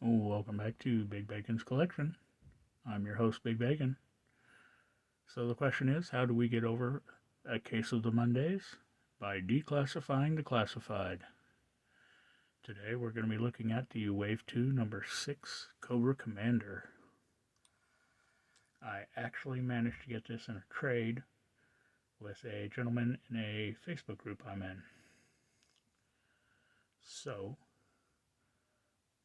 Welcome back to Big Bacon's Collection. I'm your host, Big Bacon. So the question is, how do we get over a case of the Mondays? By declassifying the classified. Today we're going to be looking at the Wave 2 number 6 Cobra Commander. I actually managed to get this in a trade with a gentleman in a Facebook group I'm in. So,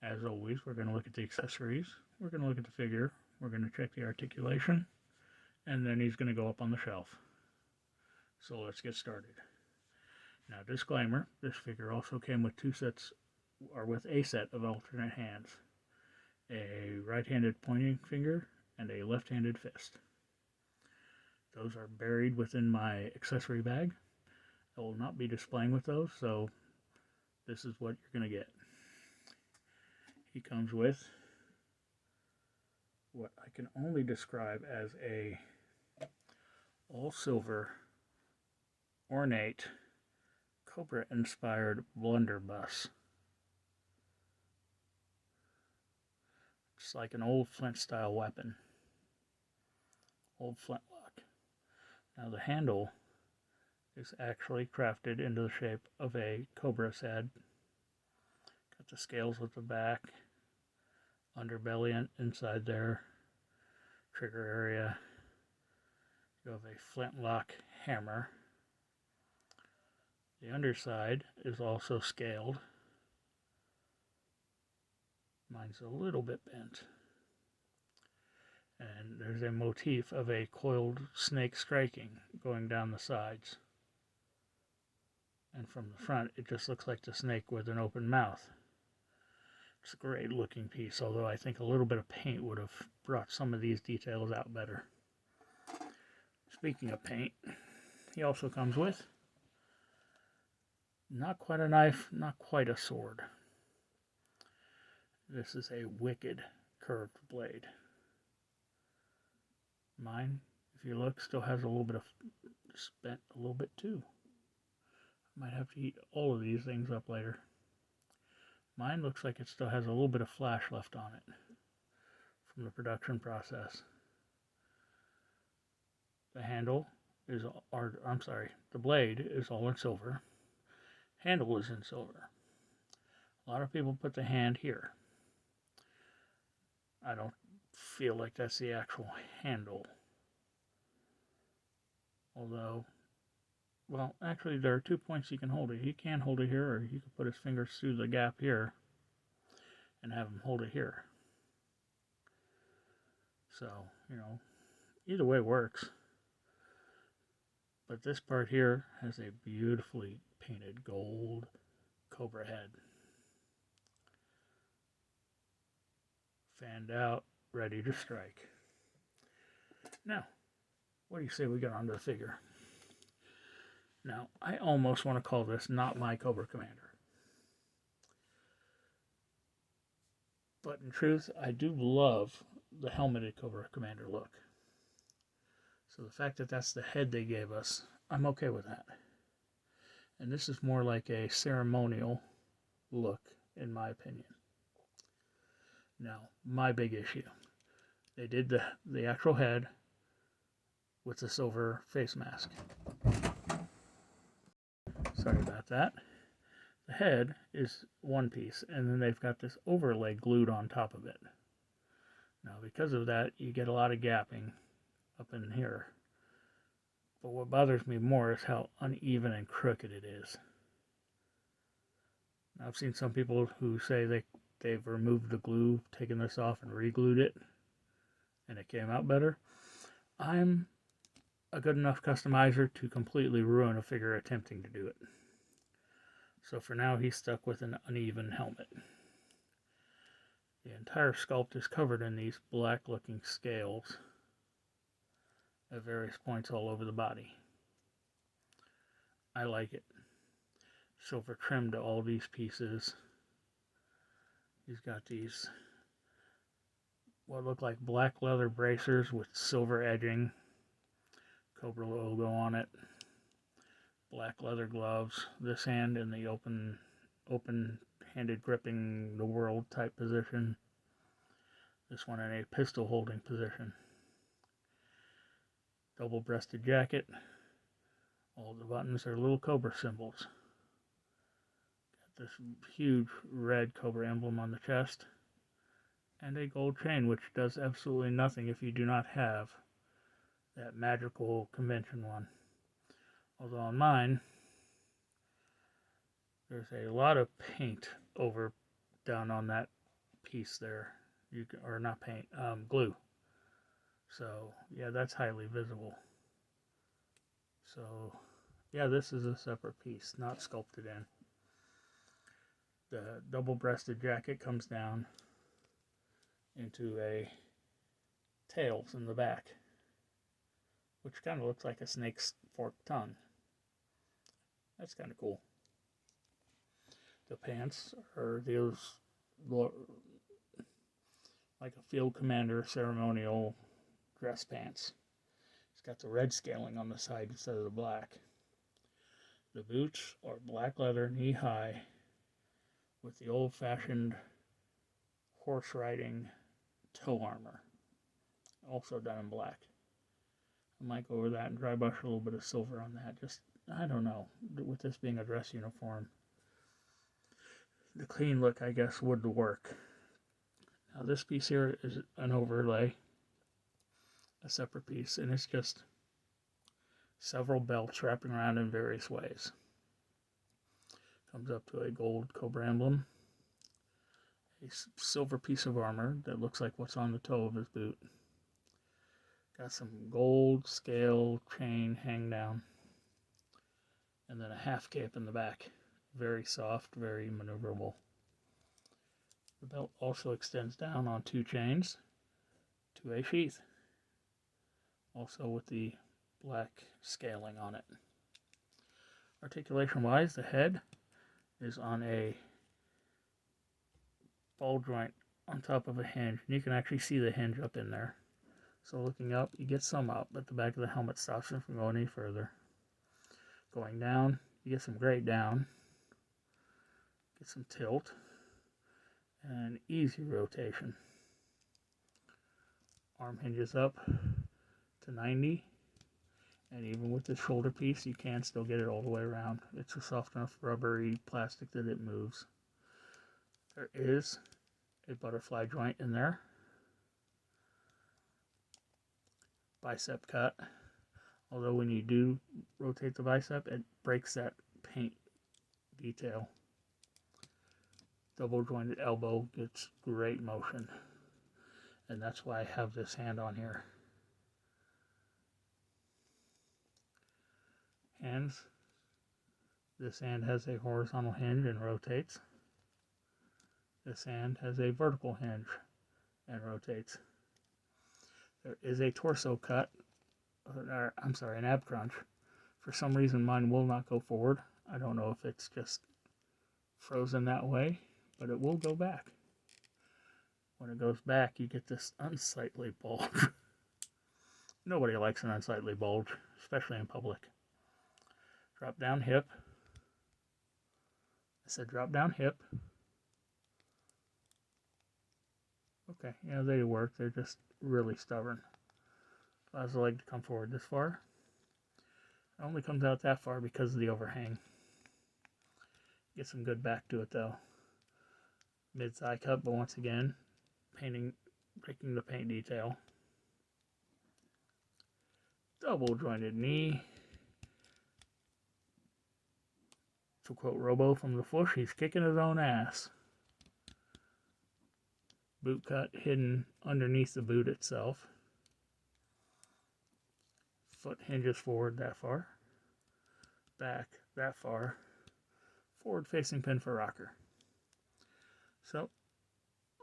as always, we're going to look at the accessories, we're going to look at the figure, we're going to check the articulation, and then he's going to go up on the shelf. So let's get started. Now, disclaimer, this figure also came with a set of alternate hands. A right-handed pointing finger and a left-handed fist. Those are buried within my accessory bag. I will not be displaying with those, so this is what you're going to get. He comes with what I can only describe as a all-silver, ornate, Cobra-inspired blunderbuss. It's like an old flint-style weapon. Old flintlock. Now the handle is actually crafted into the shape of a Cobra's head. Got the scales at the back, underbelly inside there, trigger area. You have a flintlock hammer. The underside is also scaled. Mine's a little bit bent. And there's a motif of a coiled snake striking going down the sides. And from the front, it just looks like the snake with an open mouth. It's a great looking piece, although I think a little bit of paint would have brought some of these details out better. Speaking of paint, he also comes with not quite a knife, not quite a sword. This is a wicked curved blade. Mine, if you look, still has a little bit of spent a little bit too. Might have to heat all of these things up later. Mine looks like it still has a little bit of flash left on it from the production process. The handle is, the blade is all in silver. Handle is in silver. A lot of people put the hand here. I don't feel like that's the actual handle. Although, well, actually there are 2 points you can hold it. He can hold it here, or he could put his fingers through the gap here and have him hold it here. So, either way works. But this part here has a beautifully painted gold Cobra head. Fanned out, ready to strike. Now, what do you say we get onto the figure? Now, I almost want to call this not my Cobra Commander. But in truth, I do love the helmeted Cobra Commander look. So the fact that that's the head they gave us, I'm okay with that. And this is more like a ceremonial look, in my opinion. Now, my big issue. They did the actual head with the silver face mask. Sorry about that. The head is one piece, and then they've got this overlay glued on top of it. Now, because of that, you get a lot of gapping up in here. But what bothers me more is how uneven and crooked it is. Now, I've seen some people who say they've removed the glue, taken this off, and re-glued it, and it came out better. I'm a good enough customizer to completely ruin a figure attempting to do it. So for now, he's stuck with an uneven helmet. The entire sculpt is covered in these black-looking scales at various points all over the body. I like it. Silver trim to all these pieces. He's got these what look like black leather bracers with silver edging, Cobra logo on it, black leather gloves, this hand in the open handed gripping the world type position. This one in a pistol holding position. Double-breasted jacket. All the buttons are little Cobra symbols. Got this huge red Cobra emblem on the chest. And a gold chain, which does absolutely nothing if you do not have that magical convention one. Although on mine, there's a lot of paint over down on that piece there. You can, or not paint, glue. So yeah, that's highly visible. So yeah, this is a separate piece, not sculpted in. The double-breasted jacket comes down into a tails in the back, which kind of looks like a snake's forked tongue. That's kind of cool. The pants are those like a field commander ceremonial dress pants. It's got the red scaling on the side instead of the black. The boots are black leather, knee-high, with the old-fashioned horse riding toe armor, also done in black. I might go over that and dry brush a little bit of silver on that. Just, I don't know, with this being a dress uniform, the clean look, I guess, would work. Now this piece here is an overlay, a separate piece, and it's just several belts wrapping around in various ways. Comes up to a gold Cobra emblem, a silver piece of armor that looks like what's on the toe of his boot. Got some gold scale chain hang down, and then a half cape in the back. Very soft, very maneuverable. The belt also extends down on two chains to a sheath, also with the black scaling on it. Articulation wise, the head is on a ball joint on top of a hinge, and you can actually see the hinge up in there. So looking up, you get some up, but the back of the helmet stops it from going any further. Going down, you get some grade down, get some tilt, and easy rotation. Arm hinges up to 90, and even with the shoulder piece, you can still get it all the way around. It's a soft enough rubbery plastic that it moves. There is a butterfly joint in there. Bicep cut. Although when you do rotate the bicep, it breaks that paint detail. Double jointed elbow gets great motion. And that's why I have this hand on here. Hands. This hand has a horizontal hinge and rotates. This hand has a vertical hinge and rotates. There is a torso cut, or I'm sorry, an ab crunch. For some reason mine will not go forward. I don't know if it's just frozen that way, but it will go back. When it goes back, you get this unsightly bulge. Nobody likes an unsightly bulge, especially in public. Drop down hip. I said drop down hip. Okay, yeah, they work. They're just really stubborn. Allows the leg to come forward this far. It only comes out that far because of the overhang. Get some good back to it though. Mid-thigh cut, but once again, breaking the paint detail. Double jointed knee. To quote Robo from the Fush, he's kicking his own ass. Boot cut hidden underneath the boot itself. Foot hinges forward that far. Back that far. Forward facing pin for rocker. So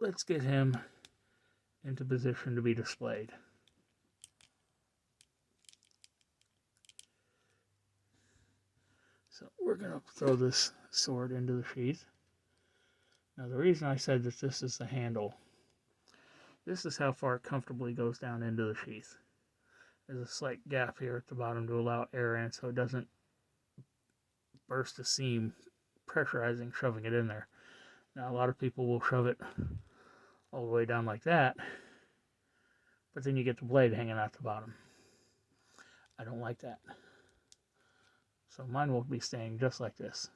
let's get him into position to be displayed. So we're going to throw this sword into the sheath. Now the reason I said that this is the handle, this is how far it comfortably goes down into the sheath. There's a slight gap here at the bottom to allow air in so it doesn't burst the seam, pressurizing, shoving it in there. Now, a lot of people will shove it all the way down like that, but then you get the blade hanging out the bottom. I don't like that. So mine will be staying just like this.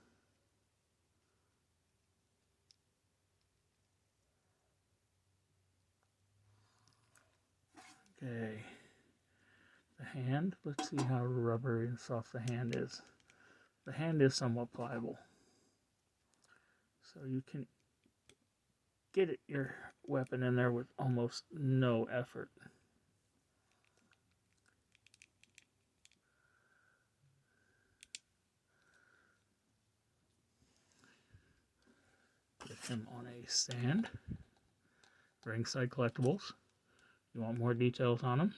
Okay. The hand, let's see how rubbery and soft the hand is. The hand is somewhat pliable. So you can get your weapon in there with almost no effort. Get him on a stand. Ringside Collectibles. You want more details on him?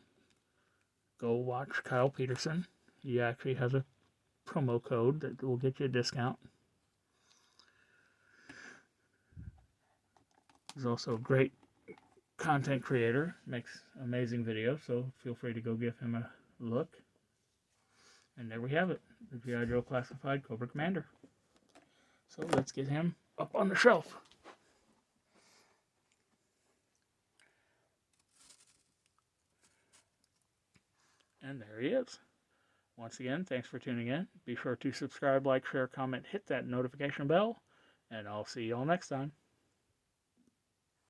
Go watch Kyle Peterson. He actually has a promo code that will get you a discount. He's also a great content creator, makes amazing videos, so feel free to go give him a look. And there we have it, the G.I. Joe Classified Cobra Commander. So let's get him up on the shelf. And there he is. Once again, thanks for tuning in. Be sure to subscribe, like, share, comment, hit that notification bell, and I'll see you all next time.